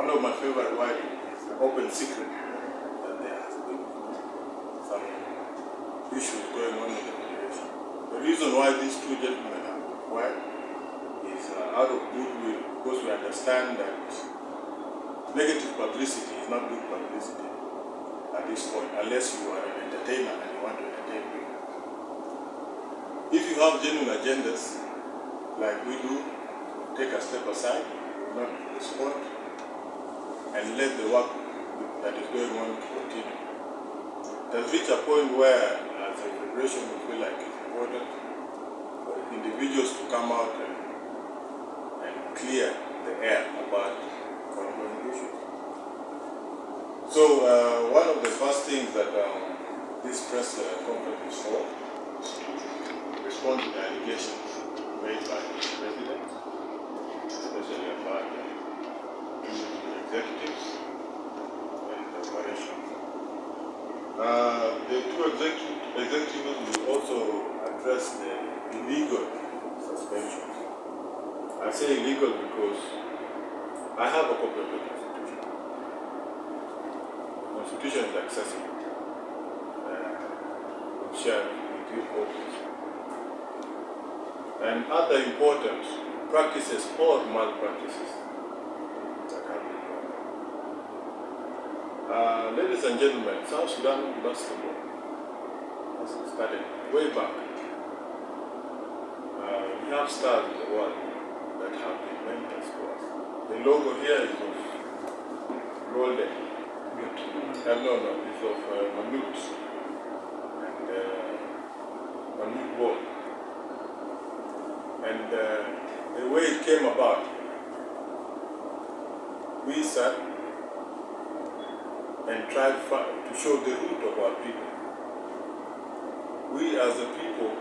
One of my favorite words is the open secret that there has been some issues going on in the Federation. The reason why these two gentlemen are required is out of goodwill, because we understand that negative publicity is not good publicity at this point, unless you are an entertainer and you want to entertain people. If you have genuine agendas, like we do, take a step aside, not respond, and let the work that is going on continue. It has reached a point where, as a federation, we feel like it's important for individuals to come out and clear the air about ongoing issues. So one of the first things that this press conference is for is to respond to the allegations made by the president, especially about the executives and the operation. The two executives will also address the illegal suspensions. I say illegal because I have a copy of the Constitution. The Constitution is accessible. We'll share with you copies. And other important practices or malpractices that have been done. Ladies and gentlemen, South Sudan basketball has started way back. We have stars in the world that have been mentors to us. The logo here is of golden. No, it's of Manut and Manut ball. And the way it came about, we sat and tried to show the root of our people. We as a people,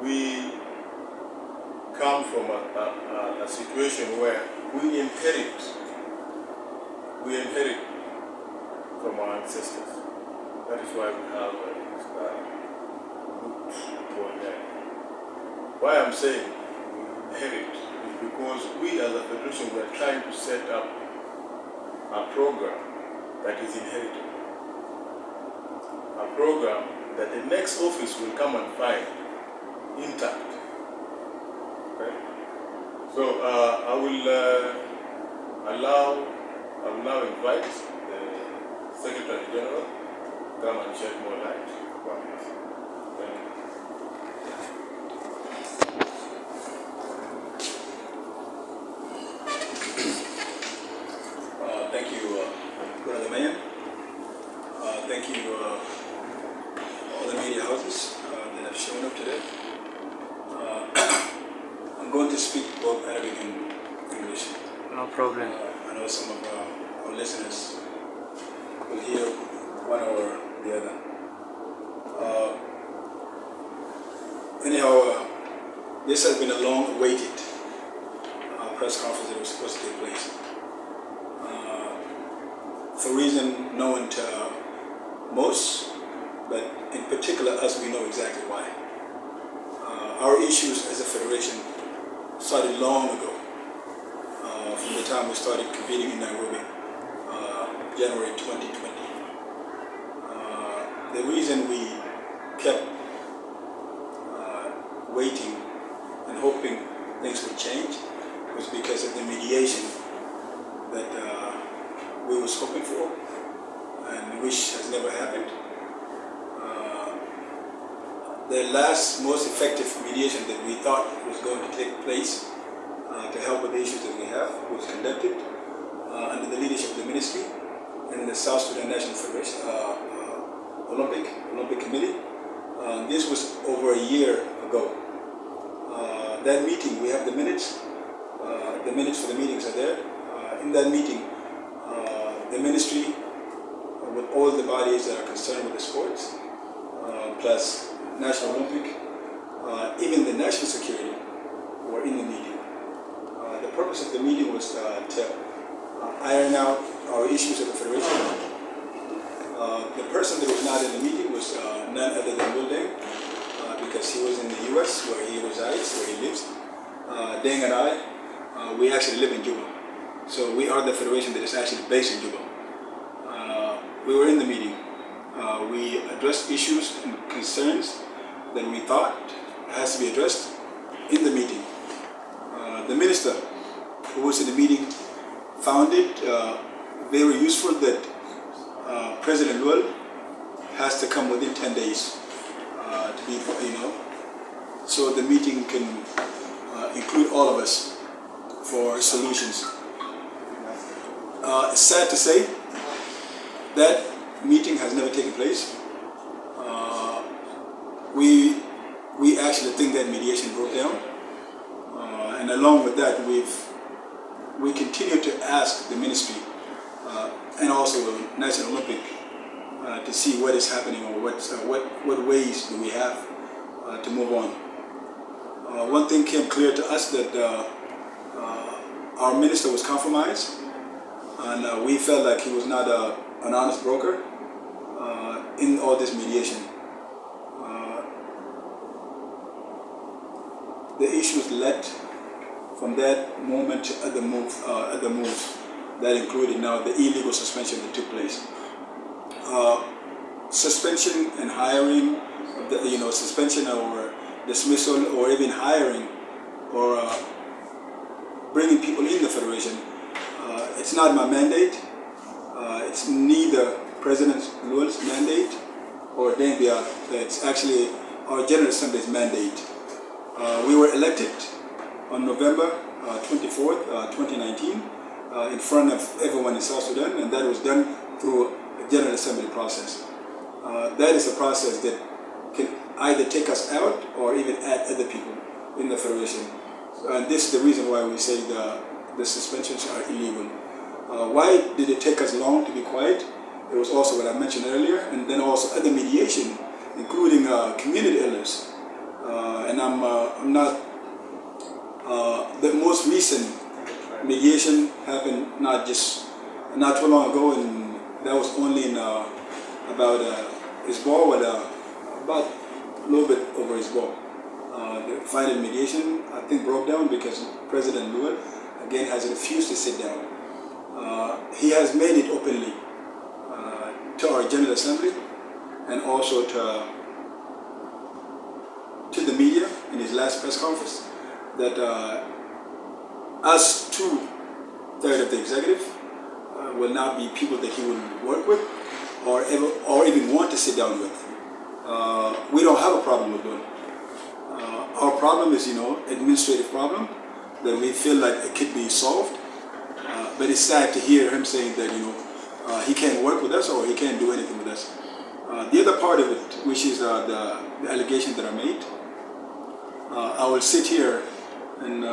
we come from a situation where we inherit from our ancestors. That is why we have this root born there. Why I'm saying we inherit is because we as a federation, we are trying to set up a program that is inherited. A program that the next office will come and find intact. Okay? So I will now invite the Secretary General to come and shed more light about this. Thank you. Thank you, Brother Mayor. Thank you, all the media houses that have shown up today. I'm going to speak both Arabic and English. No problem. I know some of our listeners will hear one or the other. Anyhow, this has been a long-awaited press conference that was supposed to take place. For a reason known to most, but in particular us, we know exactly why. Our issues as a federation started long ago, from the time we started competing in Nairobi, January 2020. The reason we kept waiting and hoping things would change was because of the mediation that we was hoping for and which has never happened. The last most effective mediation that we thought was going to take place to help with the issues that we have was conducted under the leadership of the ministry and the South Sudan National Federation Olympic Committee. This was over a year ago. That meeting, we have the minutes. The minutes for the meetings are there. In that meeting, the ministry, with all the bodies that are concerned with the sports, plus National Olympic, even the national security were in the meeting. The purpose of the meeting was to iron out our issues at the federation. The person that was not in the meeting was none other than Will Deng, because he was in the US where he resides, where he lives. Deng and I, we actually live in Juba. So we are the federation that is actually based in Juba. We were in the meeting. We addressed issues and concerns that we thought has to be addressed in the meeting. The minister who was in the meeting found it very useful that President Luel has to come within 10 days to be, so the meeting can include all of us for solutions. It's sad to say that meeting has never taken place. We actually think that mediation broke down, and along with that, we continue to ask the ministry and also the National Olympic to see what is happening or what ways do we have to move on. One thing came clear to us that our minister was compromised, and we felt like he was not an honest broker in all this mediation. The issues led from that moment to other moves that included now the illegal suspension that took place. Suspension and hiring, suspension or dismissal or even hiring or bringing people in the federation. It's not my mandate. It's neither President Luel's mandate or Dengbiar. It's actually our General Assembly's mandate. We were elected on November 24th, 2019, in front of everyone in South Sudan, and that was done through a General Assembly process. That is a process that can either take us out or even add other people in the federation. And this is the reason why we say the suspensions are illegal. Why did it take us long to be quiet? It was also what I mentioned earlier, and then also other mediation, including community elders. And I'm not. The most recent mediation happened not too long ago, and that was only in about his ball, about a little bit over his ball. The final mediation, I think, broke down because President Luel again has refused to sit down. He has made it openly to our General Assembly and also to the media in his last press conference that us 2/3 of the executive will not be people that he will work with or even want to sit down with. We don't have a problem with that. Our problem is, administrative problem that we feel like it could be solved. But it's sad to hear him saying that, he can't work with us or he can't do anything with us. The other part of it, which is the allegation that I made, I will sit here and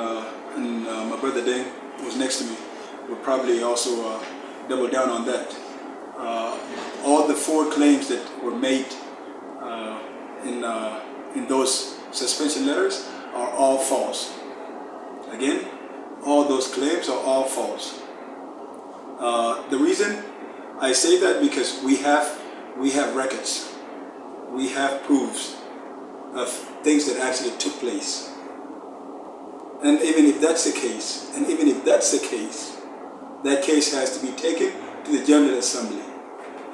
my brother Deng, who's next to me, will probably also double down on that. All the 4 claims that were made in those suspension letters are all false. Again, all those claims are all false. The reason I say that because we have records, we have proofs of things that actually took place. And even if that's the case, that case has to be taken to the General Assembly.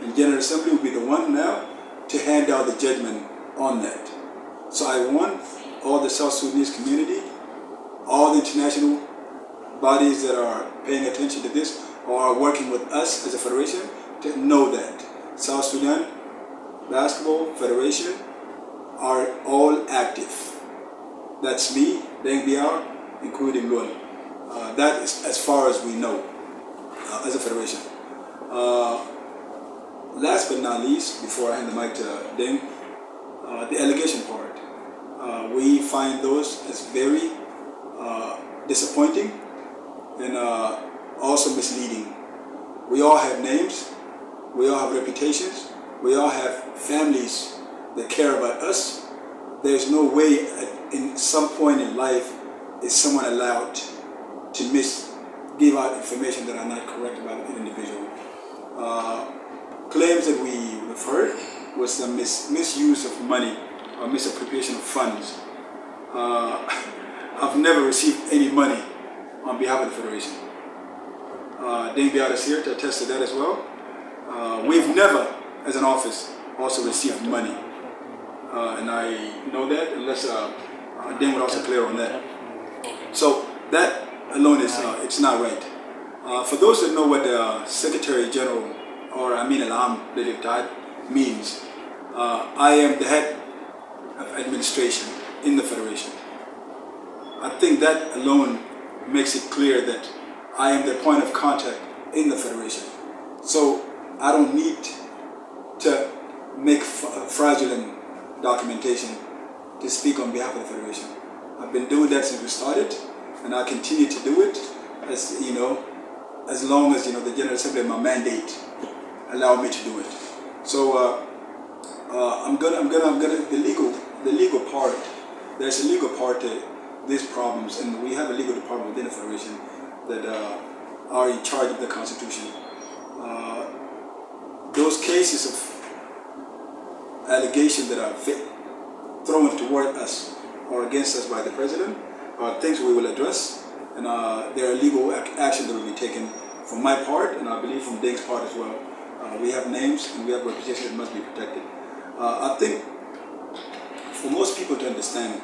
And General Assembly will be the one now to hand out the judgment on that. So I want all the South Sudanese community, all the international bodies that are paying attention to this or are working with us as a federation to know that South Sudan Basketball Federation are all active. That's me, Dengbiar, including Luel. That is as far as we know as a federation. Last but not least, before I hand the mic to Deng, the allegation part. We find those as very disappointing and also misleading. We all have names, we all have reputations, we all have families that care about us. There's no way in some point in life is someone allowed to give out information that are not correct about an individual. Claims that we've heard was the misuse of money or misappropriation of funds. I've never received any money on behalf of the Federation. Deng Biar is here to attest to that as well. We've never, as an office, also received money. And I know that, unless Deng would also clear on that. So that alone is it's not right. For those that know what the Secretary General, or Amin Alam means, I am the head of administration in the Federation. I think that alone makes it clear that I am the point of contact in the Federation. So I don't need to make fraudulent documentation to speak on behalf of the Federation. I've been doing that since we started, and I continue to do it as as long as the General Assembly and my mandate allow me to do it. So I'm gonna the legal part. There's a legal part to these problems, and we have a legal department within the Federation that are in charge of the Constitution. Those cases of allegations that are thrown toward us or against us by the President are things we will address, and there are legal action that will be taken from my part, and I believe from Deng's part as well. We have names and we have reputation that must be protected. I think for most people to understand,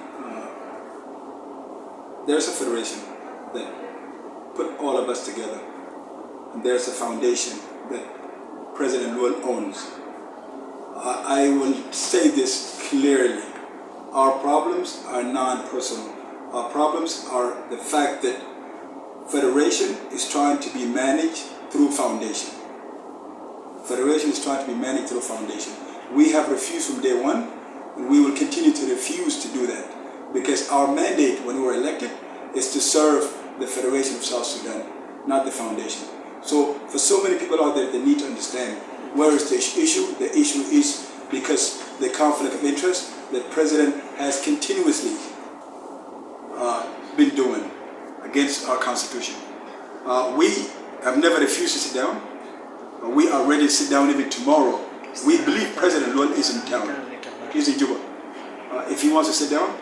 there's a federation that put all of us together, and there's a foundation that President Luel owns. I will say this clearly. Our problems are non-personal. Our problems are the fact that Federation is trying to be managed through foundation. Federation is trying to be managed through foundation. We have refused from day one, and we will continue to refuse to do that, because our mandate when we were elected is to serve the Federation of South Sudan, not the foundation. So for so many people out there, they need to understand where is the issue. The issue is because the conflict of interest that President has continuously been doing against our Constitution. We have never refused to sit down. We are ready to sit down even tomorrow. We believe President Luel is in town. He's in Juba. If he wants to sit down,